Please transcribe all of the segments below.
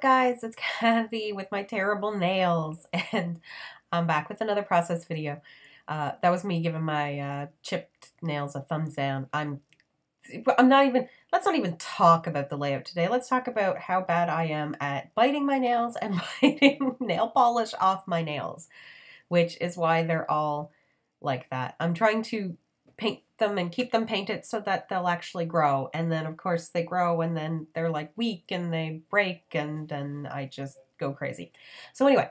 up, guys? It's Kathy with my terrible nails, and I'm back with another process video. That was me giving my chipped nails a thumbs down. I'm not even, let's not even talk about the layout today. Let's talk about how bad I am at biting my nails and biting nail polish off my nails, which is why they're all like that. I'm trying to paint them and keep them painted so that they'll actually grow. And then, of course, they grow and then they're like weak and they break and then I just go crazy. So anyway,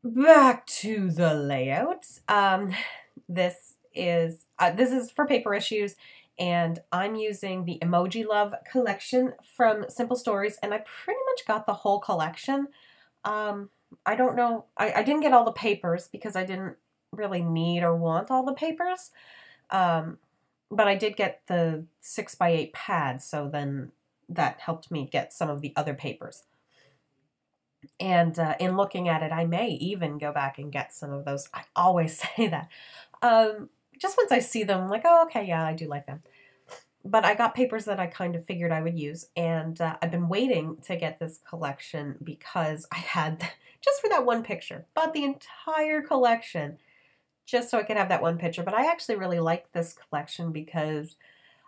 back to the layout. This is for paper issues, and I'm using the Emoji Love collection from Simple Stories, and I pretty much got the whole collection. I don't know, I didn't get all the papers because I didn't really need or want all the papers, but I did get the 6x8 pad, so then that helped me get some of the other papers. And in looking at it, I may even go back and get some of those. I always say that. Just once I see them, I'm like, oh, okay, yeah, I do like them. But I got papers that I kind of figured I would use, and I've been waiting to get this collection because I had, just for that one picture, bought the entire collection just so I could have that one picture. But I actually really like this collection because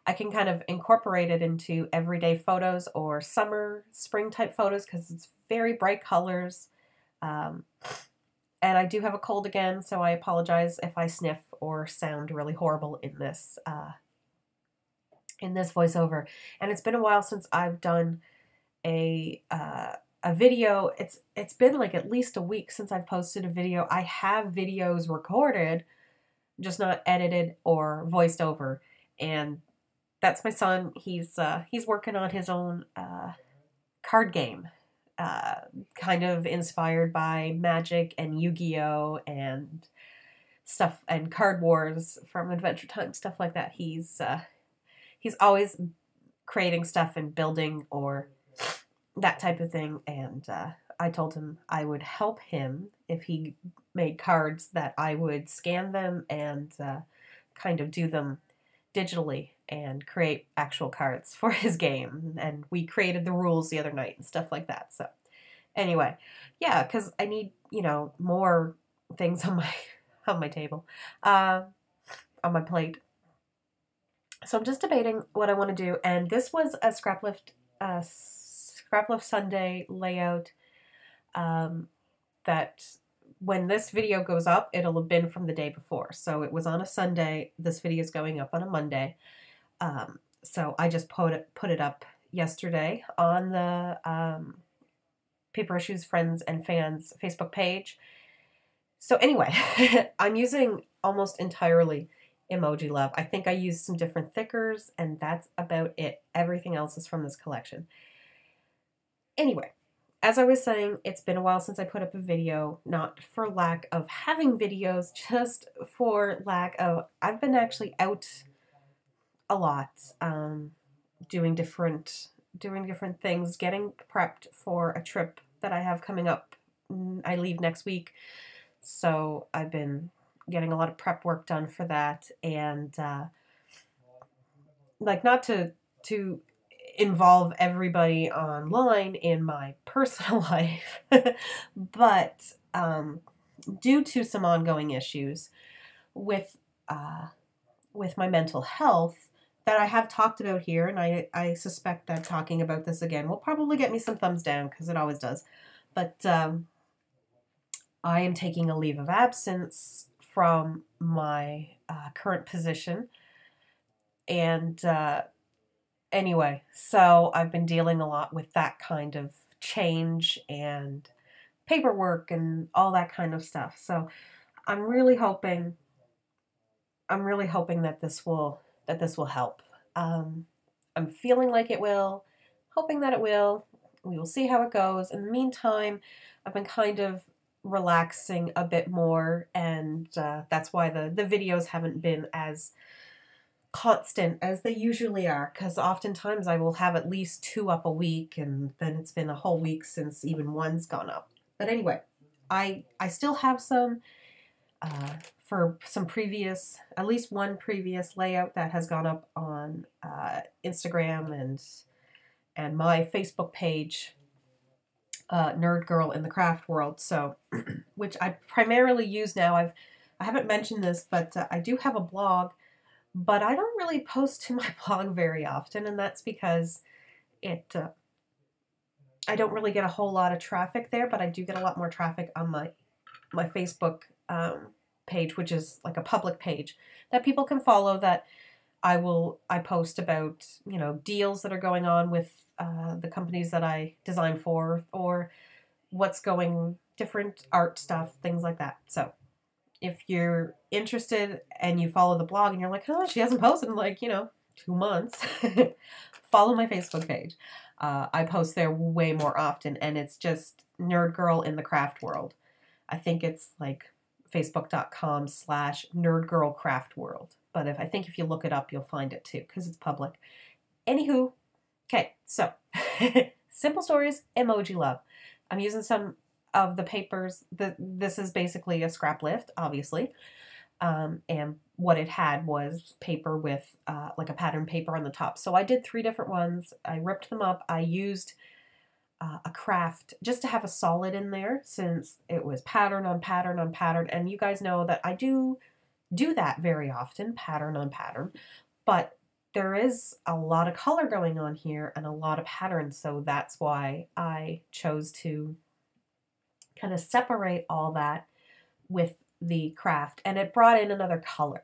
I can kind of incorporate it into everyday photos or summer, spring type photos because it's very bright colors. And I do have a cold again, so I apologize if I sniff or sound really horrible in this voiceover. And it's been a while since I've done a video. It's been like at least a week since I've posted a video. I have videos recorded, just not edited or voiced over. And that's my son. He's working on his own card game, kind of inspired by Magic and Yu-Gi-Oh and stuff, and Card Wars from Adventure Time, stuff like that. He's always creating stuff and building or that type of thing, and I told him I would help him if he made cards, that I would scan them and kind of do them digitally and create actual cards for his game. And we created the rules the other night and stuff like that. So anyway, yeah, because I need, more things on my table, on my plate. So I'm just debating what I want to do, and this was a Scraplift Sunday layout that when this video goes up, it'll have been from the day before. So it was on a Sunday. This video is going up on a Monday. So I just put it up yesterday on the Paper Issues Friends and Fans Facebook page. So anyway, I'm using almost entirely Emoji Love. I think I used some different thickers, and that's about it. Everything else is from this collection. Anyway, as I was saying, it's been a while since I put up a video, not for lack of having videos, just for lack of, I've been actually out a lot, doing different things, getting prepped for a trip that I have coming up. I leave next week, so I've been getting a lot of prep work done for that, and like, not to involve everybody online in my personal life, but due to some ongoing issues with my mental health that I have talked about here, and I suspect that talking about this again will probably get me some thumbs down, because it always does. But I am taking a leave of absence from my current position, and anyway, so I've been dealing a lot with that kind of change and paperwork and all that kind of stuff. So I'm really hoping that this will help. I'm feeling like it will, hoping that it will. We will see how it goes. In the meantime, I've been kind of relaxing a bit more, and that's why the videos haven't been as constant as they usually are, because oftentimes I will have at least 2 up a week, and then it's been a whole week since even one's gone up. But anyway, I still have some for some previous, at least one previous layout that has gone up on Instagram and my Facebook page nerd girl in the craft world. So, which I primarily use now. I haven't mentioned this, but I do have a blog, but I don't really post to my blog very often, and that's because it I don't really get a whole lot of traffic there, but I do get a lot more traffic on my Facebook page, which is like a public page that people can follow. That I post about, you know, deals that are going on with the companies that I design for, or what's going, different art stuff, things like that. So if you're interested and you follow the blog and you're like, oh, she hasn't posted in like, you know, 2 months, follow my Facebook page. I post there way more often, and it's just Nerd Girl in the Craft World. I think it's like facebook.com/nerdgirlcraftworld. But I think if you look it up, you'll find it too, because it's public. Anywho, okay, so Simple Stories, Emoji Love. I'm using some of the papers. This is basically a scrap lift, obviously. And what it had was paper with like a pattern paper on the top. So I did 3 different ones. I ripped them up. I used a craft just to have a solid in there, since it was pattern on pattern on pattern. And you guys know that I do that very often, pattern on pattern. But there is a lot of color going on here and a lot of patterns. So that's why I chose to kind of separate all that with the craft, and it brought in another color.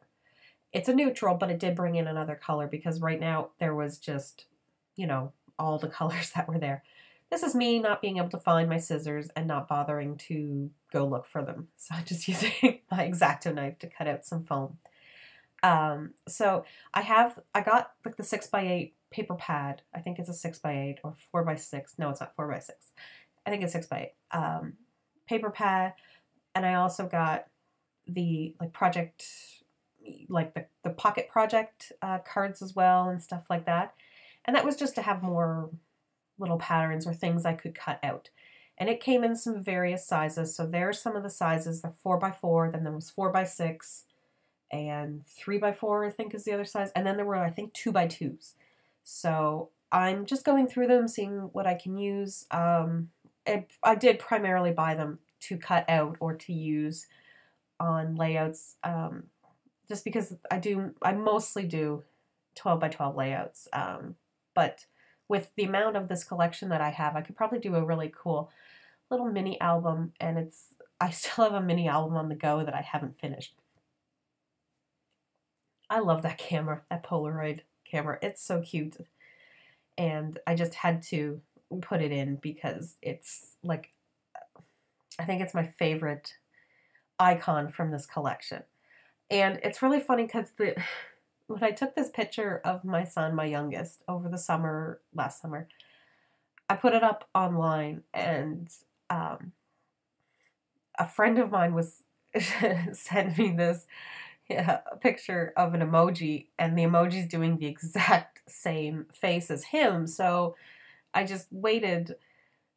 It's a neutral, but it did bring in another color, because right now there was just, you know, all the colors that were there. This is me not being able to find my scissors and not bothering to go look for them. So I'm just using my X-Acto knife to cut out some foam. So I got like the 6x8 paper pad. I think it's a 6x8 or 4x6. No, it's not 4x6. I think it's 6x8. Paper pad. And I also got the like project, like the pocket project cards as well, and stuff like that. And that was just to have more little patterns or things I could cut out. And it came in some various sizes. So there's some of the sizes, the 4x4, then there was 4x6, and 3x4 I think is the other size. And then there were, I think, 2x2s. So I'm just going through them, seeing what I can use. I did primarily buy them to cut out or to use on layouts, just because I mostly do 12x12 layouts. But with the amount of this collection that I have, I could probably do a really cool little mini album, and I still have a mini album on the go that I haven't finished. I love that camera, that Polaroid camera. It's so cute. And I just had to put it in because it's like, I think it's my favorite icon from this collection. And it's really funny because when I took this picture of my son, my youngest, over the summer, last summer, I put it up online, and a friend of mine was sent me this picture of an emoji, and the emoji's doing the exact same face as him. So I just waited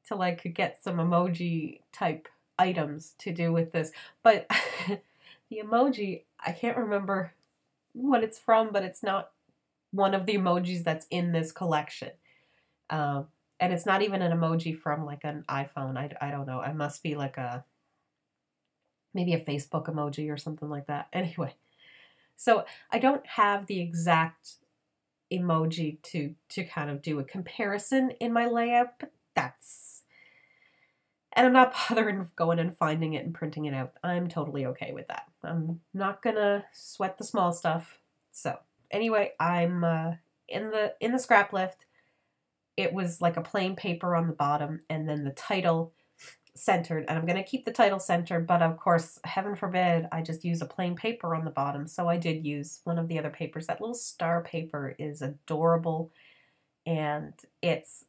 till I could get some emoji type items to do with this. But the emoji, I can't remember what it's from, but it's not one of the emojis that's in this collection. And it's not even an emoji from like an iPhone. I don't know. It must be like maybe a Facebook emoji or something like that. Anyway, so I don't have the exact emoji to kind of do a comparison in my layout, but and I'm not bothering going and finding it and printing it out. I'm totally okay with that. I'm not gonna sweat the small stuff. So anyway, I'm in the scrap lift. It was like a plain paper on the bottom, and then the title centered, and I'm going to keep the title centered, but of course, heaven forbid, I just use a plain paper on the bottom. So I did use one of the other papers. That little star paper is adorable, and it's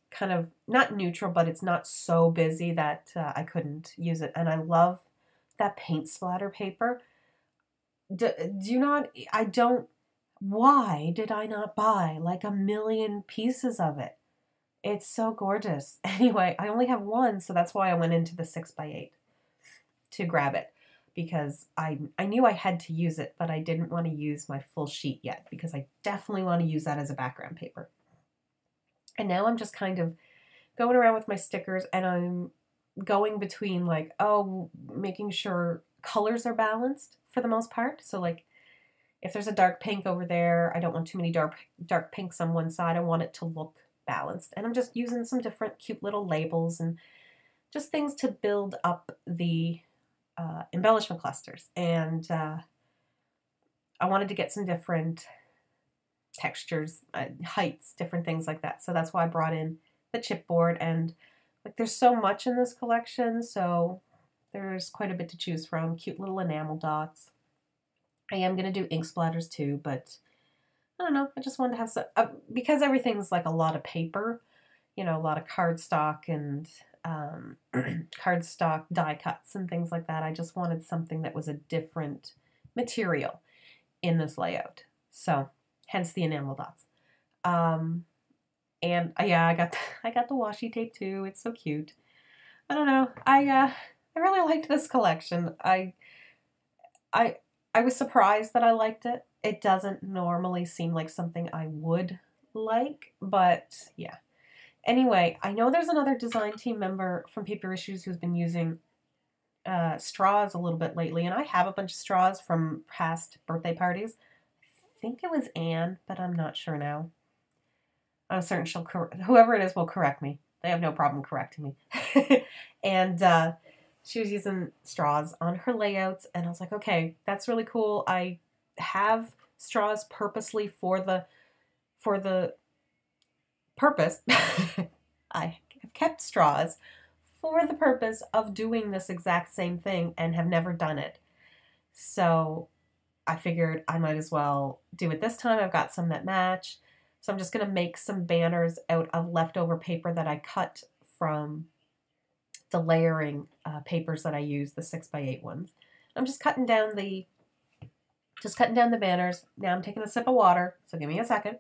kind of not neutral, but it's not so busy that I couldn't use it. And I love that paint splatter paper. Why did I not buy like 1 million pieces of it? It's so gorgeous. Anyway, I only have one, so that's why I went into the 6x8 to grab it, because I knew I had to use it, but I didn't want to use my full sheet yet, because I definitely want to use that as a background paper. And now I'm just kind of going around with my stickers, and I'm going between like, oh, making sure colors are balanced for the most part. So like if there's a dark pink over there, I don't want too many dark pinks on one side. I want it to look balanced. And I'm just using some different cute little labels and just things to build up the embellishment clusters. And I wanted to get some different textures, heights, different things like that. So that's why I brought in the chipboard. And like there's so much in this collection, so there's quite a bit to choose from. Cute little enamel dots. I am going to do ink splatters too, but I don't know. I just wanted to have some, because everything's like a lot of paper, you know, a lot of cardstock and cardstock die cuts and things like that. I just wanted something that was a different material in this layout. So hence the enamel dots. And yeah, I got the washi tape too. It's so cute. I don't know. I really liked this collection. I was surprised that I liked it. It doesn't normally seem like something I would like, but yeah. Anyway, I know there's another design team member from Paper Issues who's been using straws a little bit lately, and I have a bunch of straws from past birthday parties. I think it was Anne, but I'm not sure now. I'm certain whoever it is will correct me. They have no problem correcting me. And she was using straws on her layouts, and I was like, okay, that's really cool. I have straws purposely for the purpose. I have kept straws for the purpose of doing this exact same thing and have never done it. So I figured I might as well do it this time. I've got some that match. So I'm just going to make some banners out of leftover paper that I cut from the layering papers that I use, the 6x8 ones. I'm just cutting down the banners. Now I'm taking a sip of water, so give me a second.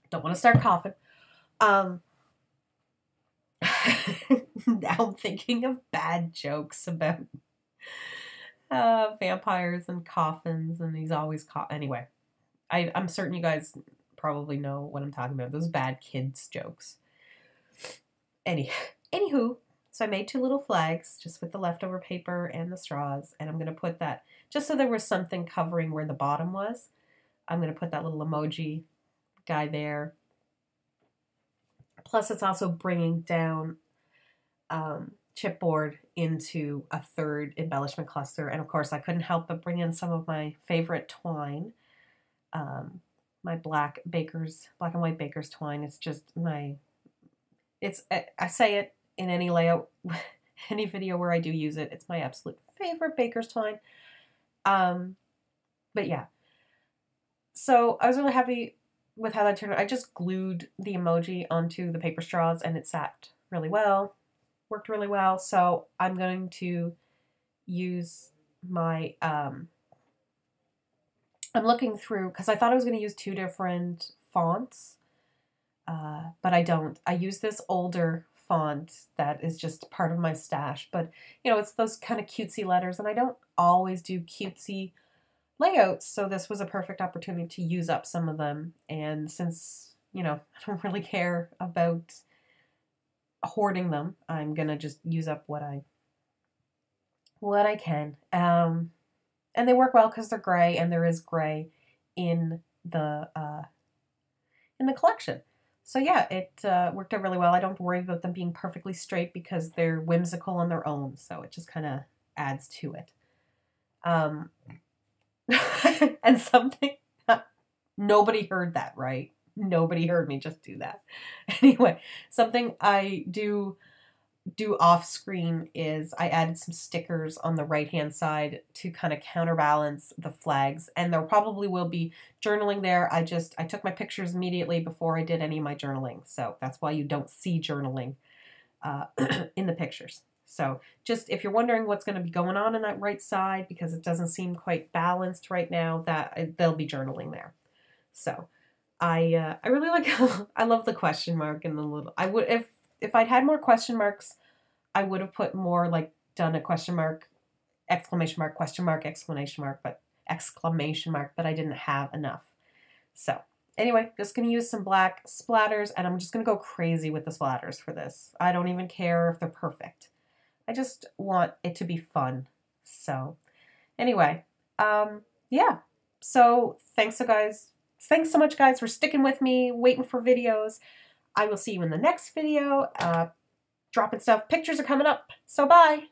Don't want to start coughing. Now I'm thinking of bad jokes about vampires and coffins, and he's always anyway. I'm certain you guys probably know what I'm talking about. Those bad kids jokes. Anywho, so I made 2 little flags just with the leftover paper and the straws, and I'm going to put that, just so there was something covering where the bottom was, I'm going to put that little emoji guy there. Plus it's also bringing down chipboard into a 3rd embellishment cluster, and of course I couldn't help but bring in some of my favorite twine. My black and white baker's twine. It's just I say it in any layout, any video where I do use it. It's my absolute favorite baker's twine. But yeah. So I was really happy with how that turned out. I just glued the emoji onto the paper straws and it sat really well. Worked really well. So I'm going to use my I'm looking through, because I thought I was going to use 2 different fonts, but I don't. I use this older font that is just part of my stash, but, you know, it's those kind of cutesy letters, and I don't always do cutesy layouts, so this was a perfect opportunity to use up some of them, and since, you know, I don't really care about hoarding them, I'm going to just use up what I can. And they work well because they're gray, and there is gray in the collection. So yeah, it worked out really well. I don't have to worry about them being perfectly straight because they're whimsical on their own. So it just kind of adds to it. And something, nobody heard that, right? Nobody heard me just do that. Anyway, something I do off screen is I added some stickers on the right hand side to kind of counterbalance the flags, and there probably will be journaling there. I took my pictures immediately before I did any of my journaling, so that's why you don't see journaling in the pictures. So just if you're wondering what's going to be going on that right side because it doesn't seem quite balanced right now, that there'll be journaling there. So I really like I love the question mark and the little, I would if I'd had more question marks, I would have put more, like done a question mark, exclamation mark, question mark, exclamation mark, but I didn't have enough. So anyway, just going to use some black splatters, and I'm just going to go crazy with the splatters for this. I don't even care if they're perfect. I just want it to be fun. So anyway, yeah. So thanks so much, guys, for sticking with me, waiting for videos. I will see you in the next video. Dropping stuff. Pictures are coming up. So bye.